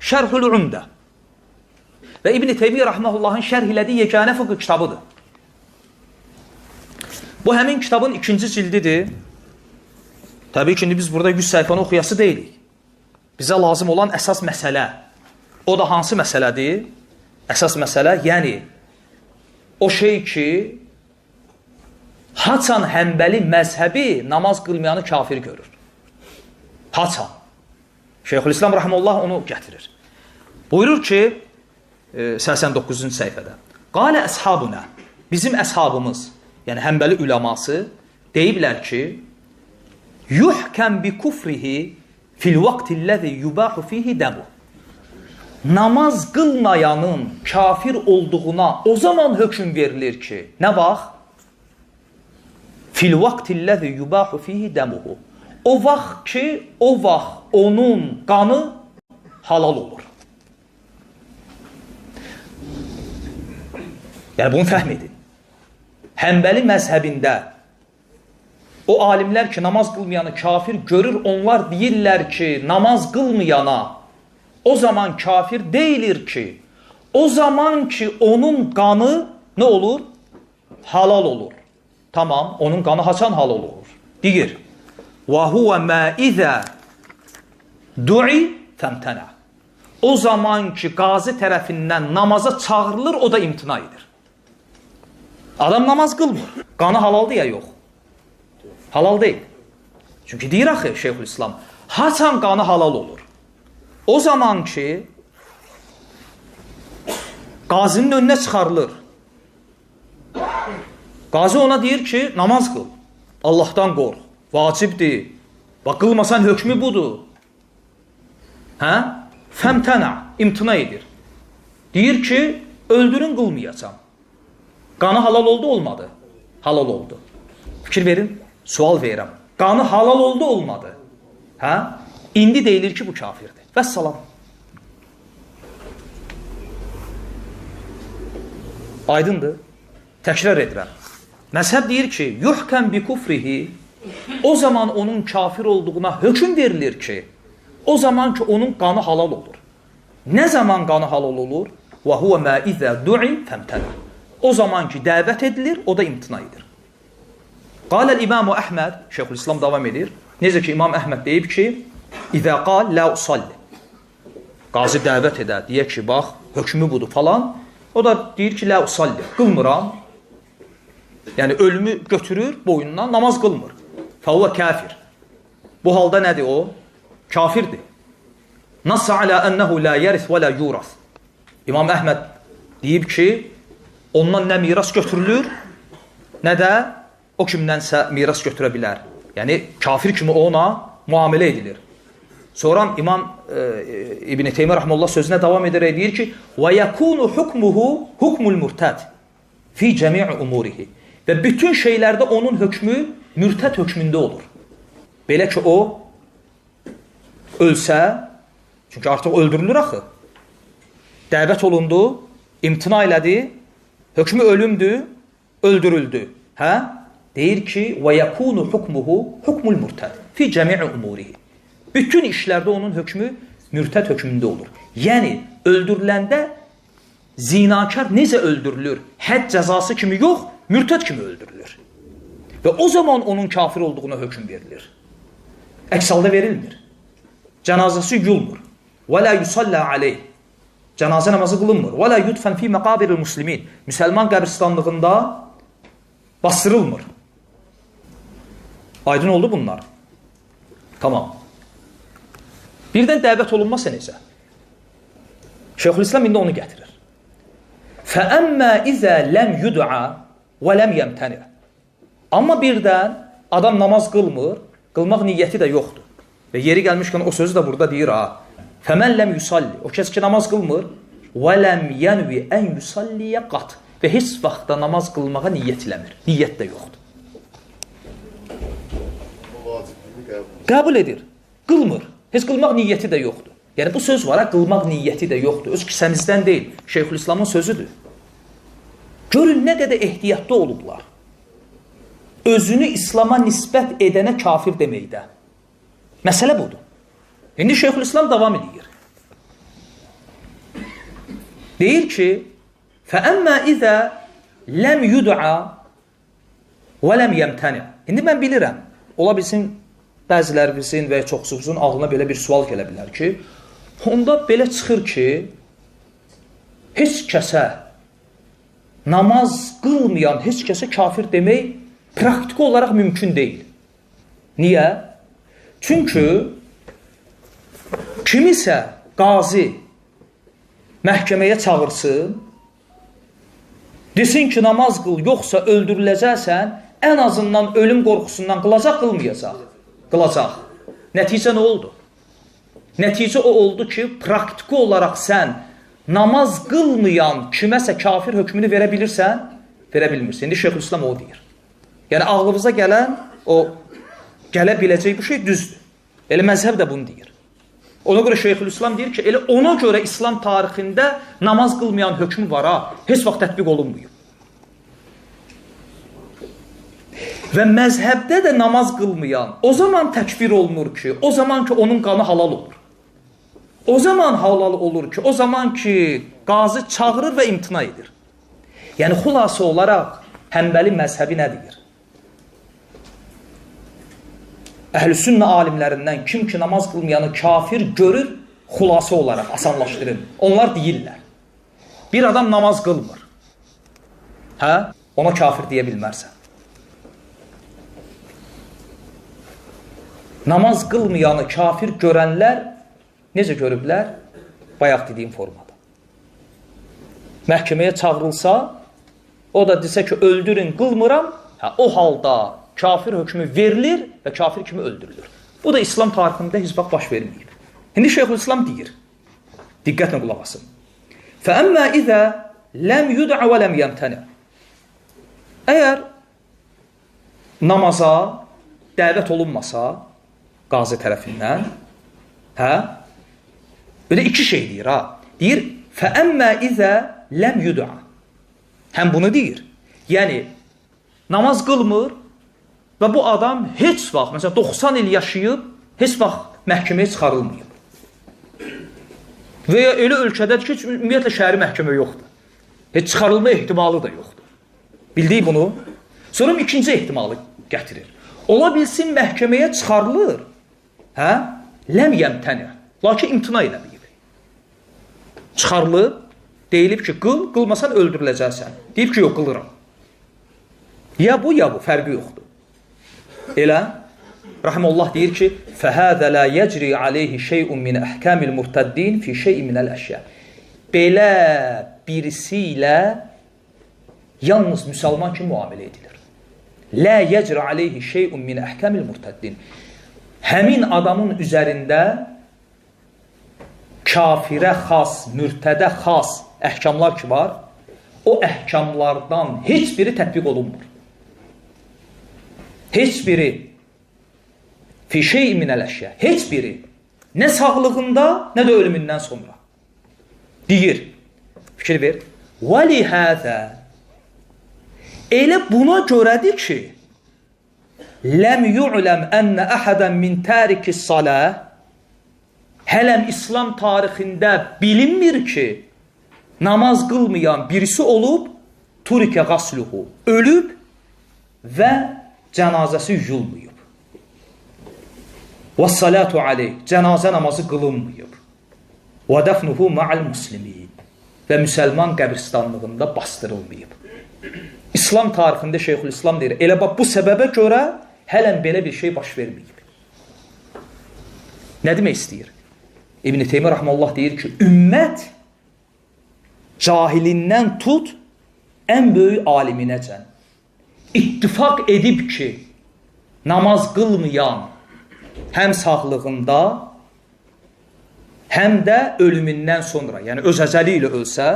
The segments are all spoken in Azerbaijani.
Şərhül Umdə və İbn Teymiyyə Rahmehullahın şərh elədiyi yeganə fıqh kitabıdır. Bu həmin kitabın 2-ci cildidir. Təbii ki, biz burada 100 səhifəni oxuyası deyilik. Bizə lazım olan əsas məsələ, o da hansı məsələdir? Əsas məsələ, yəni o şey ki, haçan Həmbəli məzhəbi namaz qılmayanı kafir görür. Haçan. Şeyxülislam Rahimullah onu gətirir. Buyurur ki, 89-cu səhifədə, qalə əshabuna, bizim əshabımız, yəni Həmbəli üləması deyiblər ki, yuhkəm bi kufrihi fil vaqtilləzi yubahu fihi dəmu. Namaz qılmayanın kafir olduğuna o zaman hökm verilir ki, nə vaxt? Fil vaqtilləzi yubahu fihi dəmuhu. O vaxt ki, o vaxt onun qanı halal olur. Yəni bunu fəhm edin. Həmbəli məzhəbində o alimlər ki, namaz qılmayanı kafir görür, onlar deyirlər ki, namaz qılmayana o zaman kafir deyilir ki, o zaman ki, onun qanı nə olur? Halal olur. Tamam, onun qanı haçan halal olur. Deyir, وَهُوَ مَا اِذَا دُعِ فَمْتَنَى. O zaman ki, qazi tərəfindən namaza çağırılır, o da imtina edir. Adam namaz qılmır. Qanı halaldır ya, yox. Halal deyil. Çünki deyir axı Şeyxülislam, haçan qanı halal olur. O zaman ki, qazinin önünə çıxarılır. Qazi ona deyir ki, namaz qıl. Allahdan qorx. Vacibdir. Bax, qılmasan hökmü budur. Hə? Fəmtənə, imtina edir. Deyir ki, öldürün, qılmayacam. Qanı halal oldu, olmadı? Halal oldu. Fikir verin, sual verirəm. Qanı halal oldu, olmadı? Hə? İndi deyilir ki, bu kafirdir. Vəssalam. Aydındır. Təkrar edirəm. Məzhəb deyir ki, yuhkəm bi kufrihi, o zaman onun kafir olduğuna hökm verilir ki, o zaman ki, onun qanı halal olur. Nə zaman qanı halal olur? Və huvə mə izə du'i fəmtənə. O zaman ki, dəvət edilir, o da imtina edir. Qaləl İmam-ı Əhməd, Şeyxülislam davam edir. Necə ki, İmam Əhməd deyib ki, İzə qal lə usalli. Qazi dəvət edər, deyək ki, bax, hökmü budur falan. O da deyir ki, lə usalli, qılmıram. Yəni, ölümü götürür boynundan, namaz qılmır. Fəvvə kafir. Bu halda nədir o? Kafirdir. Nassa alə ənəhu lə yəris və lə yuras. İmam Əhməd deyib ki, ondan nə miras götürülür, nə də o kimdənsə miras götürə bilər. Yəni, kafir kimi ona müamilə edilir. Sonra İmam İbn Teymiyyə Rahimehullah sözünə davam edərək deyir ki, وَيَكُونُ حُكْمُهُ حُكْمُ الْمُرْتَدِ فِي جَمِعِ أُمُورِهِ. Və bütün şeylərdə onun hökmü mürtəd hökmündə olur. Belə ki, o ölsə, çünki artıq öldürülür axı, dəvət olundu, imtina elədi, hökmü ölümdür, öldürüldü. Hə? Deyir ki, وَيَكُونُ حُكْمُهُ حُكْمُ الْمُرْتَدِ فِي جَمِعِ أُمُورِهِ. Bütün işlərdə onun hökmü mürtəd hökmündə olur. Yəni, öldürüləndə zinakar necə öldürülür? Hədd cəzası kimi yox, mürtəd kimi öldürülür. Və o zaman onun kafir olduğuna hökm verilir. Əks halda verilmir. Cənazəsi yulmur. Və la yusallə aleyh. Cənazə namazı qılınmır. Və la yudfən fi məqabiril muslimin. Müsəlman qəbristanlığında bastırılmır. Aydın oldu bunlar. Tamam. Birdən dəvət olunmasa necə? Şeyxülislam indi onu gətirir. Fəəmmə izə ləm yud'a və ləm yəmtəni. Amma birdən adam namaz qılmır, qılmaq niyyəti də yoxdur. Və yeri gəlmişkən o sözü də burada deyir, fəmən ləm yusalli. O kəs ki, namaz qılmır, və ləm yənvi ən yusalliyə qat. Və heç vaxtda namaz qılmağa niyyətləmir. Niyyət də yoxdur. Qəbul edir, qılmır. Heç qılmaq niyyəti də yoxdur. Yəni, bu söz var, qılmaq niyyəti də yoxdur. Öz kisəmizdən deyil, Şeyxülislamın sözüdür. Görün, nə qədər ehtiyatlı olublar. Özünü İslama nisbət edənə kafir deməkdə. Məsələ budur. İndi Şeyxülislam davam edir. Deyir ki, فَأَمَّا إِذَا لَمْ يُدْعَى وَلَمْ يَمْتَنِعْ. İndi mən bilirəm, ola bilsin, bəzilərimizin və çoxsuzun ağlına belə bir sual gələ bilər ki, onda belə çıxır ki, heç kəsə namaz qılmayan heç kəsə kafir demək praktiki olaraq mümkün deyil. Niyə? Çünki kimisə qazi məhkəməyə çağırsın, desin ki, namaz qıl, yoxsa öldürüləcəksən, ən azından ölüm qorxusundan qılacaq, qılmayacaq. Qılacaq. Nəticə nə oldu? Nəticə o oldu ki, praktiki olaraq sən namaz qılmayan kiməsə kafir hökmünü verə bilirsən, verə bilmirsən. İndi Şeyxülislam o deyir. Yəni, ağlımıza gələn, o gələ biləcək bir şey düzdür. Elə məzhəb də bunu deyir. Ona görə Şeyxülislam deyir ki, elə ona görə İslam tarixində namaz qılmayan hökmü var ha, heç vaxt tətbiq olunmuyor. Və məzhəbdə də namaz qılmayan o zaman təkfir olunur ki, o zaman ki, onun qanı halal olur. O zaman halal olur ki, o zaman ki, qazi çağırır və imtina edir. Yəni, xulası olaraq Həmbəli məzhəbi nə deyir? Əhl-i-Sünnə alimlərindən kim ki, namaz qılmayanı kafir görür, xulası olaraq asanlaşdırın. Onlar deyirlər. Bir adam namaz qılmır. Hə? Ona kafir deyə bilmərsən. Namaz qılmayanı kafir görənlər necə görüblər? Bayaq dediyim formada. Məhkəməyə çağırılsa, o da desə ki, öldürün, qılmıram, o halda kafir hökmü verilir və kafir kimi öldürülür. Bu da İslam tarixində heç vaxt baş verməyib. İndi Şeyxülislam deyir, diqqətlə qulaq asın. فَأَمَّا إِذَا لَمْ يُدْعَ وَلَمْ يَمْتَنِعْ. Əgər namaza dəvət olunmasa qazi tərəfindən, belə iki şey deyir, deyir, فَأَمَّا إِذَا لَمْ يُدْعَ. Həm bunu deyir, yəni namaz qılmır və bu adam heç vaxt, məsələn, 90 il yaşayıb, heç vaxt məhkəməyə çıxarılmayıb. Və ya elə ölkədədir ki, ümumiyyətlə şəhəri məhkəmə yoxdur. Heç çıxarılma ehtimalı da yoxdur. Bildik bunu. Sonra ikinci ehtimalı gətirir. Ola bilsin məhkəməyə çıxarılır, ləm yəmtəni, lakin imtina edəməyib. Çıxarılıb, deyilib ki, qıl, qılmasan öldürüləcəksən. Deyib ki, yox, qılıram. Ya bu, fərqi yoxdur. Elə, Rahimullah deyir ki, فَهَذَا لَا يَجْرِي عَلَيْهِ شَيْءٌ مِنْ أَحْكَامِ الْمُرْتَدِّينَ فِي شَيْءٍ مِنَ الْأَشْيَاءِ. Belə birisi ilə yalnız müsəlman kimi müamilə edilir. لَا يَجْرِ عَلَيْهِ شَيْءٌ مِنْ أَحْكَامِ الْمُرْتَدِّينَ. Həmin adamın üzərində kafirə xas, mürtədə xas əhkamlar ki var, o əhkamlardan heç biri tətbiq olunmur. Heç biri fi şeyin minəl əşya, heç biri nə sağlığında, nə də ölümündən sonra. Deyir, fikir ver, وَلِهَذَا. Elə buna görədir ki, ləm yu'ləm ənə əhədən min təriki salə, hələm İslam tarixində bilinmir ki, namaz qılmayan birisi olub, turikə qasluhu, ölüb və cənazəsi yuyulmayıb. Və salatu aleyh, cənazə namazı qılınmayıb. Və dəfnuhu ma'al muslimin, və müsəlman qəbristanlığında bastırılmayıb. İslam tarixində Şeyxülislam deyir, elə bax bu səbəbə görə hələn belə bir şey baş verməyib. Nə demək istəyir? İbn-i Teymiyyə Rahmanullah deyir ki, ümmət cahilindən tut, ən böyük aliminəcən ittifaq edib ki, namaz qılmayan həm sağlığında, həm də ölümündən sonra, yəni öz əcəli ilə ölsə,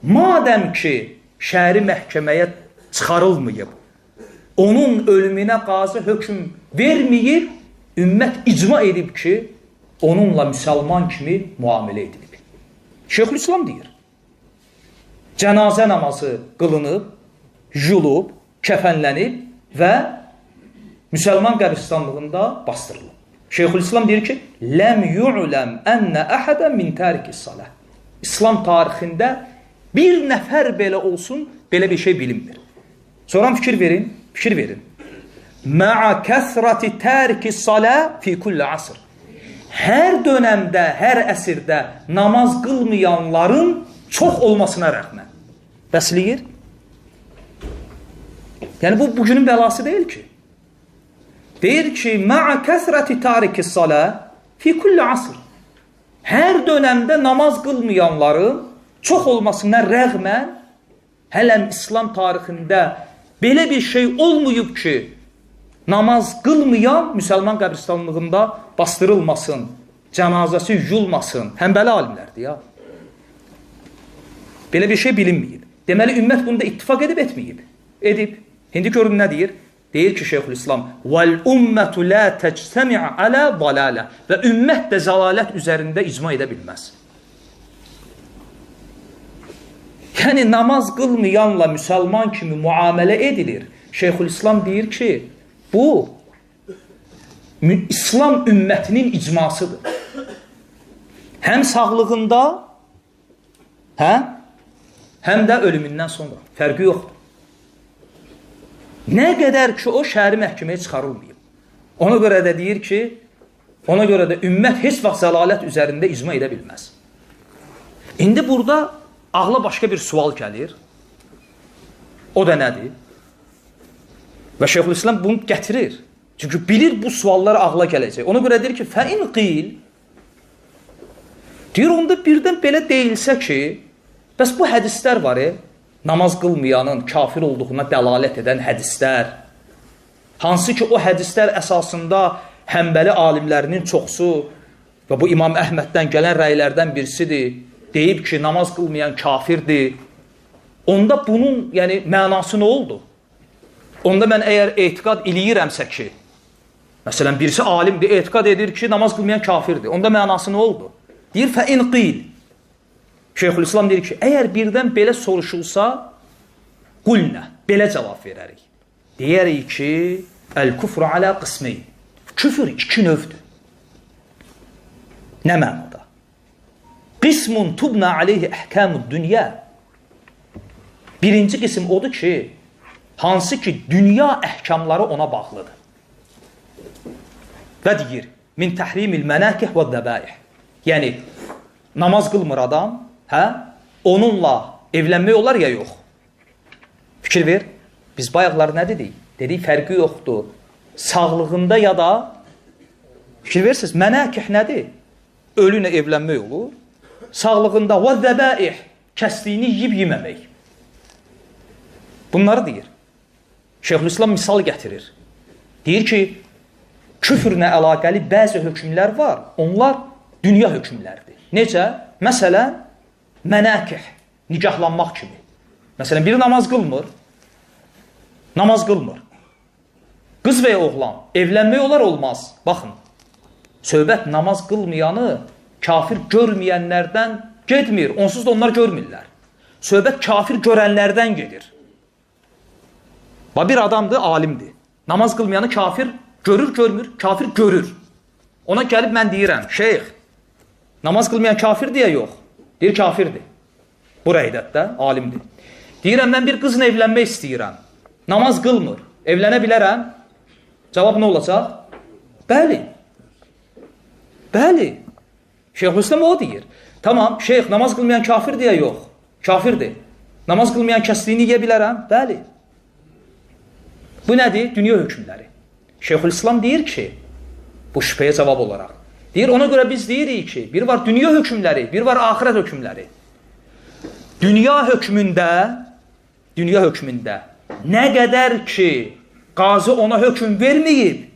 madəm ki, şəhəri məhkəməyə çıxarılmayıb, onun ölümünə qazi hökm verməyib, ümmət icma edib ki, onunla müsəlman kimi müamilə edilib. Şeyxülislam deyir, cənazə namazı qılınıb, yulub, kəfənlənib və müsəlman qəbristanlığında bastırılıb. Şeyxülislam deyir ki, ləm yu'ləm ənə əhədən min təriki salə. İslam tarixində bir nəfər belə olsun, belə bir şey bilinmir. Sonra fikir verin. Ma'a kəsrati tərki salə fi kulli asr. Hər dönəmdə, hər əsrdə namaz qılmayanların çox olmasına rəğmən. Bəsləyir. Yəni bu bugünün bəlası deyil ki. Deyir ki, ma'a kəsrati tərki salə fi kulli asr. Hər dönəmdə namaz qılmayanların çox olmasına rəğmən hələm İslam tarixində belə bir şey olmayıb ki, namaz qılmayan müsəlman qəbristanlığında bastırılmasın, cənazəsi yuyulmasın. Həmbəli alimlərdir ya. Belə bir şey bilinməyib. Deməli, ümmət bunda ittifaq edib, etməyib. Edib. İndi görün nə deyir? Deyir ki, Şeyxülislam, وَالْاُمَّةُ لَا تَجْتَمِعَ عَلَى ضَلَالَ və ümmət də zəlalət üzərində icma edə bilməz. Yəni, namaz qılmayanla müsəlman kimi müamilə edilir. Şeyxülislam deyir ki, bu, İslam ümmətinin icmasıdır. Həm sağlığında, həm də ölümündən sonra. Fərqi yoxdur. Nə qədər ki, o şəhəri məhkəməyə çıxarılmayıb. Ona görə də deyir ki, ona görə də ümmət heç vaxt zəlalət üzərində icma edə bilməz. İndi burada ağla başqa bir sual gəlir. O da nədir? Və Şeyxülislam bunu gətirir. Çünki bilir bu suallar ağla gələcək. Ona görə deyir ki, fəin qil. Deyir, onda birdən belə deyilsə ki, bəs bu hədislər var, namaz qılmayanın kafir olduğuna dəlalət edən hədislər. Hansı ki, o hədislər əsasında həmbəli alimlərinin çoxsu və bu İmam Əhməddən gələn rəylərdən birisidir. Deyib ki, namaz qılmayan kafirdir. Onda bunun mənası nə oldu? Onda mən əgər etiqad eləyirəmsə ki, məsələn, birisi alimdir, etiqad edir ki, namaz qılmayan kafirdir. Onda mənası nə oldu? Deyir, fəin qil. Şeyxülislam deyir ki, əgər birdən belə soruşulsa, qulnə, belə cavab verərik. Deyərik ki, əl-küfrü alə qismeyn. Küfür iki növdür. Nə mənada? Qismun tubna aleyhi əhkəmud dünya. Birinci qism odur ki, hansı ki, dünya əhkamları ona bağlıdır. Və deyir, min təhrimil mənəkih və dəbəih. Yəni, namaz qılmır adam, onunla evlənmək olar ya yox. Fikir ver, biz bayaqlar nə dedik? Dedik, fərqi yoxdur. Sağlığında ya da, fikir versiniz, mənəkih nədir? Ölünə evlənmək olur. Sağlığında və dəbəih, kəsdiyini yiyib yeməmək. Bunları deyir. Şeyxülislam misal gətirir. Deyir ki, küfrlə əlaqəli bəzi hökmlər var. Onlar dünya hökmlərdir. Necə? Məsələn, mənəkih, nikahlanmaq kimi. Məsələn, biri namaz qılmır. Namaz qılmır. Qız və ya oğlan, evlənmək olar olmaz. Baxın, söhbət namaz qılmayanı kafir görməyənlərdən getmir. Onsuz da onlar görmürlər. Söhbət kafir görənlərdən gedir. Bir adamdır, alimdir. Namaz qılmayanı kafir görür, görmür, kafir görür. Ona gəlib mən deyirəm, şeyx, namaz qılmayan kafirdir ya yox. Deyir, kafirdir. Bu rəydətdə, alimdir. Deyirəm, mən bir qızla evlənmək istəyirəm. Namaz qılmır. Evlənə bilərəm. Cavab nə olacaq? Bəli. Bəli. Şeyxülislam o deyir. Tamam, şeyx, namaz qılmayan kafirdir ya yox. Kafirdir. Namaz qılmayan kəsdiyini yeyə bilərəm. Bəli. Bu nədir? Dünya hökmləri. Şeyxülislam deyir ki, bu şübhəyə cavab olaraq. Deyir, ona görə biz deyirik ki, bir var dünya hökmləri, bir var axirət hökmləri. Dünya hökmündə nə qədər ki, qazı ona hökm verməyib,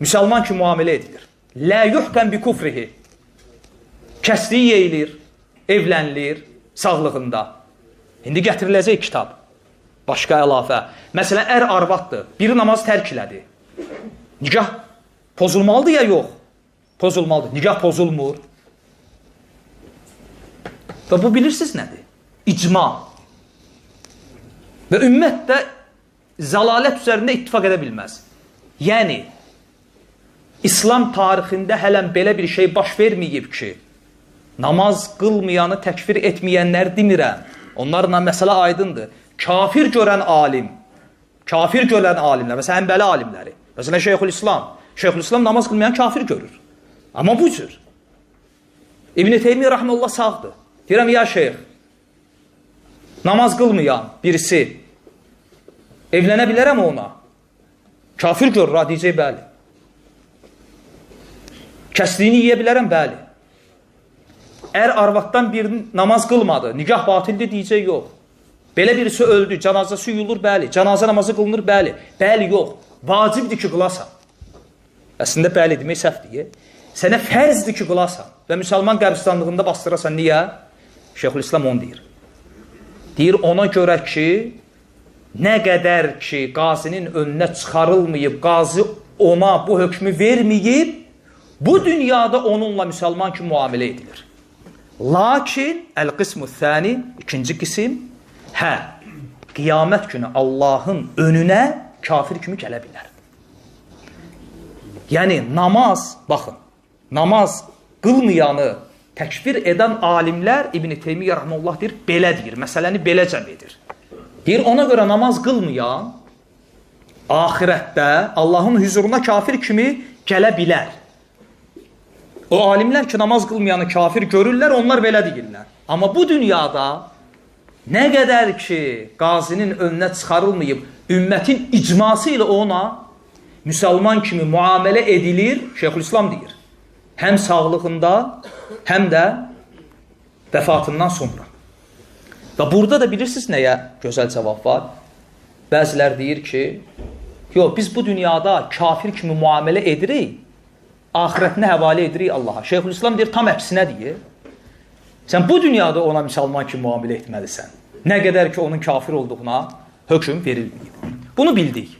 müsəlman ki, müamilə edilir. Lə yuhkəm bi kufrihi. Kəsdiyi yeyilir, evlənilir, sağlığında. İndi gətiriləcək kitab. Başqa əlavə. Məsələn, ər arvaddır, biri namaz tərk elədi. Nikah pozulmalıdır ya yox? Pozulmalıdır. Nikah pozulmur. Və bu bilirsiniz nədir? İcma. Və ümmət də zəlalət üzərində ittifaq edə bilməz. Yəni, İslam tarixində hələn belə bir şey baş verməyib ki, Namaz qılmayanı təkfir etməyənlər demirəm. Onlarla məsələ aydındır. Kafir görən alim, kafir görən alimlər, məsələn, Həmbəli alimləri, məsələn, Şeyxülislam namaz qılmayan kafir görür. Amma bu cür. İbn-i Teymiyyə rəhməlullah sağdır. Deyirəm, ya şeyx, namaz qılmayan birisi evlənə bilərəm ona. Kafir görür, deyəcək, bəli. Kəsliyini yiyə bilərəm, bəli. Əgər arvaddan bir namaz qılmadı, nikah batildir, deyəcək, yox. Belə birisi öldü, cənazəsi yuyulur, bəli. Cənazə namazı qılınır, bəli. Bəli, yox. Vacibdir ki, qılasan. Əslində, bəli demək səhvdir. Sənə fərzdir ki, qılasan. Və müsəlman qəbristanlığında bastırasan. Niyə? Şeyxülislam onu deyir. Deyir, ona görə ki, nə qədər ki, qazinin önünə çıxarılmayıb, qazi ona bu hökmü verməyib, bu dünyada onunla müsəlman kimi müamilə edilir. Lakin, əl-qismu thəni, ikinci qisim, qiyamət günü Allahın önünə kafir kimi gələ bilər. Yəni, namaz, baxın, namaz qılmayanı təkfir edən alimlər İbn-i Teymiyyə rəhməlullah deyir, belə deyir, məsələni belə cəm edir. Deyir, ona görə namaz qılmayan axirətdə Allahın hüzuruna kafir kimi gələ bilər. O alimlər ki, namaz qılmayanı kafir görürlər, onlar belə deyirlər. Amma bu dünyada nə qədər ki, qazinin önünə çıxarılmayıb, ümmətin icması ilə ona müsəlman kimi müamilə edilir, Şeyxülislam deyir. Həm sağlığında, həm də vəfatından sonra. Və burada da bilirsiniz nəyə gözəl cavab var? Bəzilər deyir ki, yox, biz bu dünyada kafir kimi müamilə edirik, axirətinə həvalə edirik Allaha. Şeyxülislam deyir, tam əksinə deyir. Sən bu dünyada ona müsəlman kimi müamilə etməlisən. Nə qədər ki, onun kafir olduğuna hökm verilməyib. Bunu bildik.